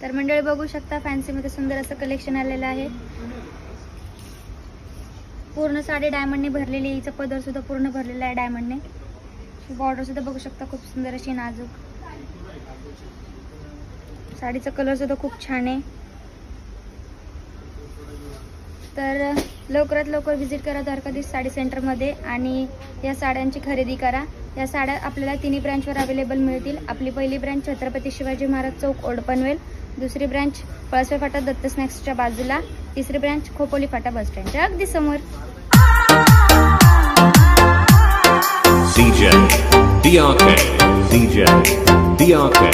तर मंडळी बघू शकता फॅन्सी मध्ये सुंदर असं कलेक्शन आलेलं आहे। पूर्ण साडी डायमंडने भरलेली, हिचा पदर सुद्धा पूर्ण भरलेला आहे डायमंडने। बॉर्डर सुद्धा बघू शकता खूप सुंदर अशी नाजूक। साडीचा कलर सुद्धा खूप छान आहे। तर लवकरात लवकर विजिट करा द्वारकाधीश साडी सेंटर मध्ये आणि या साड्यांची खरेदी करा। या साड्या आपल्याला तिन्ही ब्रांचवर अवेलेबल मिळतील। आपली पहिली ब्रांच छत्रपती शिवाजी महाराज चौक ओल्ड पनवेल, दुसरी ब्रांच पळसवे फाटा दत्त स्नॅक्सच्या बाजूला, तिसरी ब्रांच खोपोली फाटा बस स्टँडच्या अगदी समोर। DJ DRK